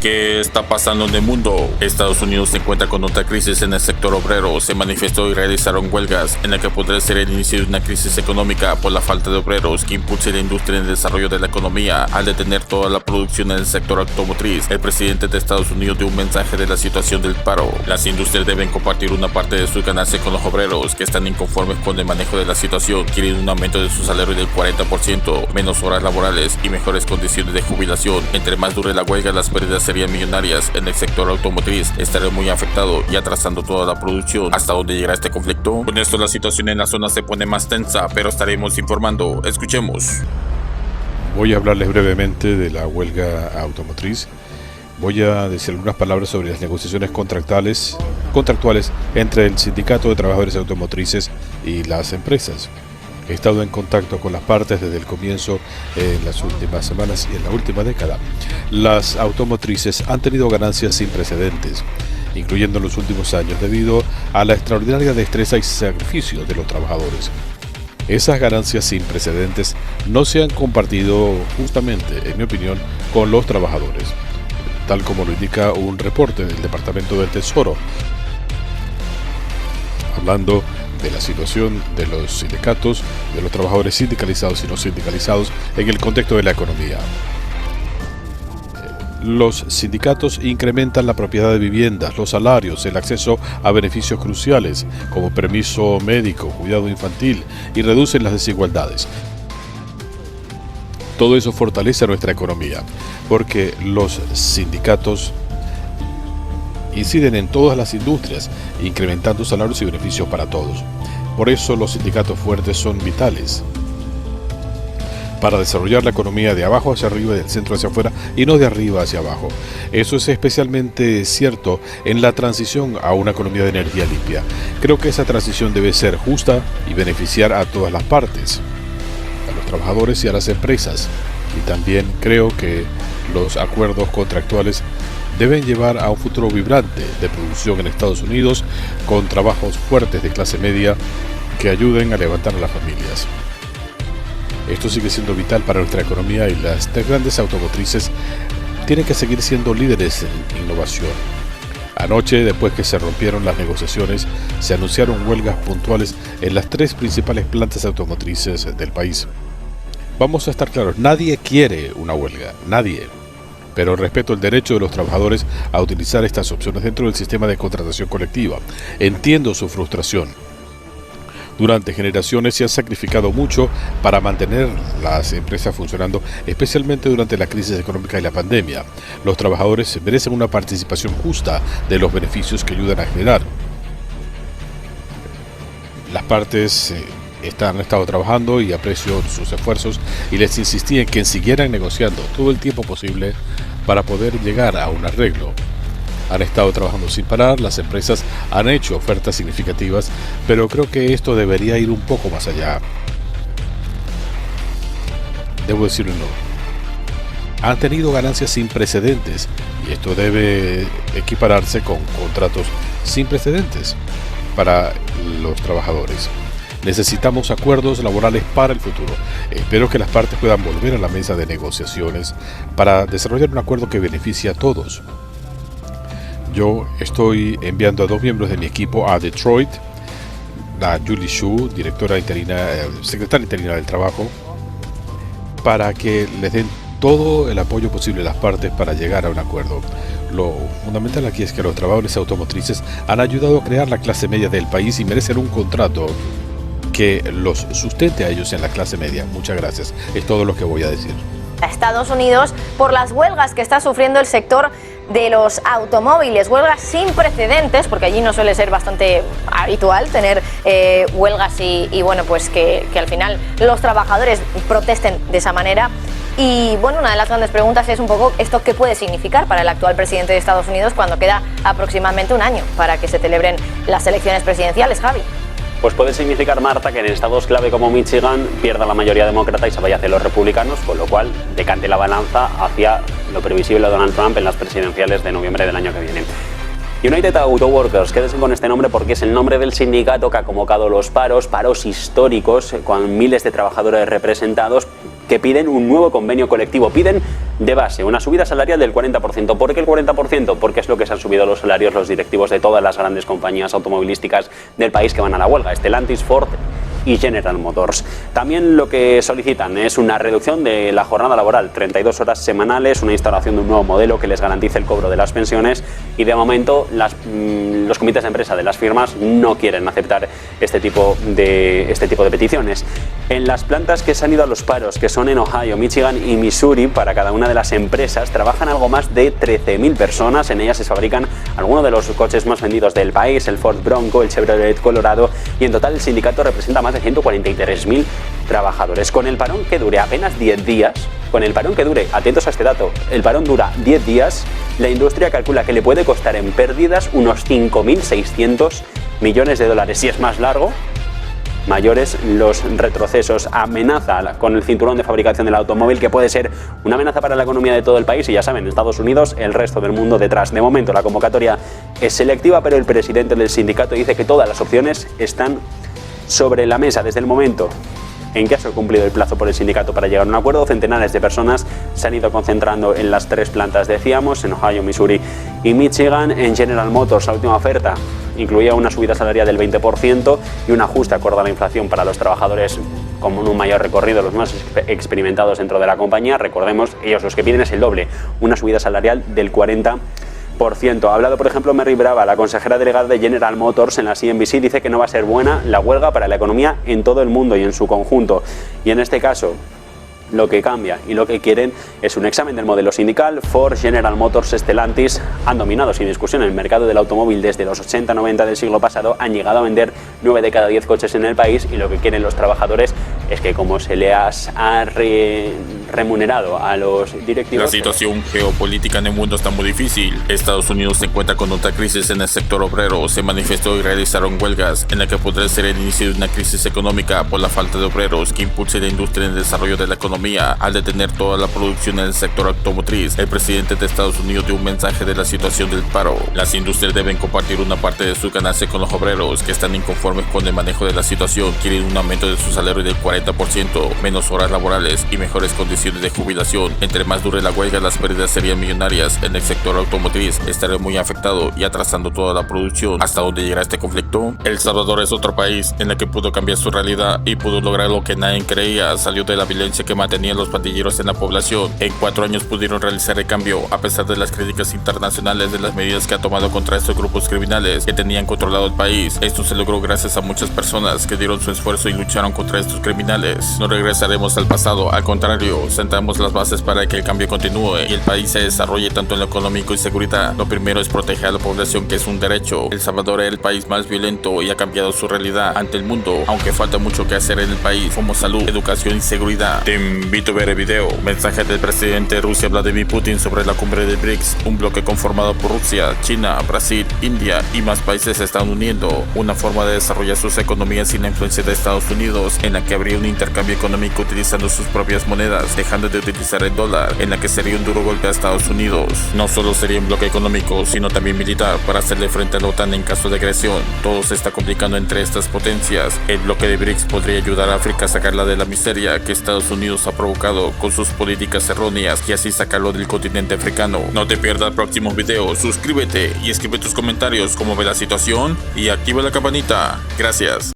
¿Qué está pasando en el mundo? Estados Unidos se encuentra con otra crisis en el sector obrero. Se manifestó y realizaron huelgas en la que podría ser el inicio de una crisis económica por la falta de obreros que impulse la industria en el desarrollo de la economía al detener toda la producción en el sector automotriz. El presidente de Estados Unidos dio un mensaje de la situación del paro. Las industrias deben compartir una parte de sus ganancias con los obreros que están inconformes con el manejo de la situación. Quieren un aumento de su salario del 40%, menos horas laborales y mejores condiciones de jubilación. Entre más dure la huelga, las pérdidas serían millonarias en el sector automotriz. Estará muy afectado y atrasando toda la producción. ¿Hasta dónde llegará este conflicto? Con esto la situación en la zona se pone más tensa, pero estaremos informando. Escuchemos. Voy a hablarles brevemente de la huelga automotriz. Voy a decir algunas palabras sobre las negociaciones contractuales entre el Sindicato de Trabajadores Automotrices y las empresas. He estado en contacto con las partes desde el comienzo en las últimas semanas y en la última década. Las automotrices han tenido ganancias sin precedentes, incluyendo en los últimos años, debido a la extraordinaria destreza y sacrificio de los trabajadores. Esas ganancias sin precedentes no se han compartido justamente, en mi opinión, con los trabajadores, tal como lo indica un reporte del Departamento del Tesoro, hablando de la situación de los sindicatos, de los trabajadores sindicalizados y no sindicalizados en el contexto de la economía. Los sindicatos incrementan la propiedad de viviendas, los salarios, el acceso a beneficios cruciales como permiso médico, cuidado infantil y reducen las desigualdades. Todo eso fortalece nuestra economía porque los sindicatos inciden en todas las industrias, incrementando salarios y beneficios para todos. Por eso los sindicatos fuertes son vitales para desarrollar la economía de abajo hacia arriba, del centro hacia afuera y no de arriba hacia abajo. Eso es especialmente cierto en la transición a una economía de energía limpia. Creo que esa transición debe ser justa y beneficiar a todas las partes, a los trabajadores y a las empresas. Y también creo que los acuerdos contractuales deben llevar a un futuro vibrante de producción en Estados Unidos con trabajos fuertes de clase media que ayuden a levantar a las familias. Esto sigue siendo vital para nuestra economía y las grandes automotrices tienen que seguir siendo líderes en innovación. Anoche, después que se rompieron las negociaciones, se anunciaron huelgas puntuales en las 3 principales plantas automotrices del país. Vamos a estar claros, nadie quiere una huelga, nadie. Pero respeto el derecho de los trabajadores a utilizar estas opciones dentro del sistema de contratación colectiva. Entiendo su frustración. Durante generaciones se ha sacrificado mucho para mantener las empresas funcionando, especialmente durante la crisis económica y la pandemia. Los trabajadores merecen una participación justa de los beneficios que ayudan a generar. Las partes han estado trabajando y aprecio sus esfuerzos y les insistí en que siguieran negociando todo el tiempo posible para poder llegar a un arreglo. Han estado trabajando sin parar, las empresas han hecho ofertas significativas, pero creo que esto debería ir un poco más allá. Debo decirlo, han tenido ganancias sin precedentes y esto debe equipararse con contratos sin precedentes para los trabajadores. Necesitamos acuerdos laborales para el futuro. Espero que las partes puedan volver a la mesa de negociaciones para desarrollar un acuerdo que beneficie a todos. Yo estoy enviando a 2 miembros de mi equipo a Detroit, a Julie Shu, secretaria interina del Trabajo, para que les den todo el apoyo posible a las partes para llegar a un acuerdo. Lo fundamental aquí es que los trabajadores automotrices han ayudado a crear la clase media del país y merecen un contrato que los sustente a ellos en la clase media. Muchas gracias. Es todo lo que voy a decir. A Estados Unidos por las huelgas que está sufriendo el sector de los automóviles, huelgas sin precedentes, porque allí no suele ser bastante habitual tener huelgas y bueno, pues que al final los trabajadores protesten de esa manera. Y bueno, una de las grandes preguntas es un poco esto qué puede significar para el actual presidente de Estados Unidos cuando queda aproximadamente un año para que se celebren las elecciones presidenciales, Javi. Pues puede significar, Marta, que en estados clave como Michigan pierda la mayoría demócrata y se vaya hacia los republicanos, con lo cual decante la balanza hacia lo previsible de Donald Trump en las presidenciales de noviembre del año que viene. United Auto Workers, quédense con este nombre porque es el nombre del sindicato que ha convocado los paros históricos, con miles de trabajadores representados que piden un nuevo convenio colectivo. Piden de base una subida salarial del 40%. ¿Por qué el 40%? Porque es lo que se han subido los salarios los directivos de todas las grandes compañías automovilísticas del país que van a la huelga: Stellantis, Ford y General Motors. También lo que solicitan es una reducción de la jornada laboral, 32 horas semanales, una instauración de un nuevo modelo que les garantice el cobro de las pensiones, y de momento los comités de empresa de las firmas no quieren aceptar este tipo de peticiones. En las plantas que se han ido a los paros, que son en Ohio, Michigan y Missouri, para cada una de las empresas trabajan algo más de 13.000 personas. En ellas se fabrican algunos de los coches más vendidos del país, el Ford Bronco, el Chevrolet Colorado, y en total el sindicato representa más de 143.000 trabajadores. Con el parón que dure apenas 10 días, atentos a este dato, el parón dura 10 días, la industria calcula que le puede costar en pérdidas unos 5.600 millones de dólares. Si es más largo, mayores los retrocesos. Amenaza con el cinturón de fabricación del automóvil, que puede ser una amenaza para la economía de todo el país, y ya saben, Estados Unidos, el resto del mundo detrás. De momento la convocatoria es selectiva, pero el presidente del sindicato dice que todas las opciones están sobre la mesa. Desde el momento en que ha cumplido el plazo por el sindicato para llegar a un acuerdo, centenares de personas se han ido concentrando en las 3 plantas, decíamos, en Ohio, Missouri y Michigan. En General Motors, la última oferta incluía una subida salarial del 20% y un ajuste acorde a la inflación para los trabajadores con un mayor recorrido, los más experimentados dentro de la compañía. Recordemos, ellos los que piden es el doble, una subida salarial del 40%. Ha hablado, por ejemplo, Mary Brava, la consejera delegada de General Motors en la CNBC. Dice que no va a ser buena la huelga para la economía en todo el mundo y en su conjunto. Y en este caso, lo que cambia y lo que quieren es un examen del modelo sindical. Ford, General Motors, Stellantis han dominado sin discusión el mercado del automóvil desde los 80-90 del siglo pasado. Han llegado a vender 9 de cada 10 coches en el país, y lo que quieren los trabajadores es que, como se le ha remunerado a los directivos... La situación geopolítica en el mundo está muy difícil. Estados Unidos se encuentra con otra crisis en el sector obrero. Se manifestó y realizaron huelgas en la que podría ser el inicio de una crisis económica por la falta de obreros que impulse la industria en el desarrollo de la economía. Al detener toda la producción en el sector automotriz, el presidente de Estados Unidos dio un mensaje de la situación del paro. Las industrias deben compartir una parte de su ganancia con los obreros que están inconformes con el manejo de la situación. Quieren un aumento de su salario del 40%, menos horas laborales y mejores condiciones de jubilación. Entre más dure la huelga, las pérdidas serían millonarias. En el sector automotriz estará muy afectado y atrasando toda la producción. ¿Hasta dónde llegará este conflicto? El Salvador es otro país en el que pudo cambiar su realidad y pudo lograr lo que nadie creía. Salió de la violencia que mantenían los pandilleros en la población. En 4 años pudieron realizar el cambio, a pesar de las críticas internacionales de las medidas que ha tomado contra estos grupos criminales que tenían controlado el país. Esto se logró gracias a muchas personas que dieron su esfuerzo y lucharon contra estos criminales. No regresaremos al pasado, al contrario, sentamos las bases para que el cambio continúe y el país se desarrolle tanto en lo económico y seguridad. Lo primero es proteger a la población, que es un derecho. El Salvador es el país más violento y ha cambiado su realidad ante el mundo, aunque falta mucho que hacer en el país, como salud, educación y seguridad. Te invito a ver el video. Mensaje del presidente de Rusia, Vladimir Putin, sobre la cumbre de BRICS, un bloque conformado por Rusia, China, Brasil, India y más países se están uniendo. Una forma de desarrollar sus economías sin la influencia de Estados Unidos, en la que habría un intercambio económico utilizando sus propias monedas, dejando de utilizar el dólar, en la que sería un duro golpe a Estados Unidos. No solo sería un bloque económico, sino también militar, para hacerle frente a la OTAN en caso de agresión. Todo se está complicando entre estas potencias. El bloque de BRICS podría ayudar a África a sacarla de la miseria que Estados Unidos ha provocado con sus políticas erróneas y así sacarlo del continente africano. No te pierdas próximos videos, suscríbete y escribe tus comentarios cómo ve la situación y activa la campanita. Gracias.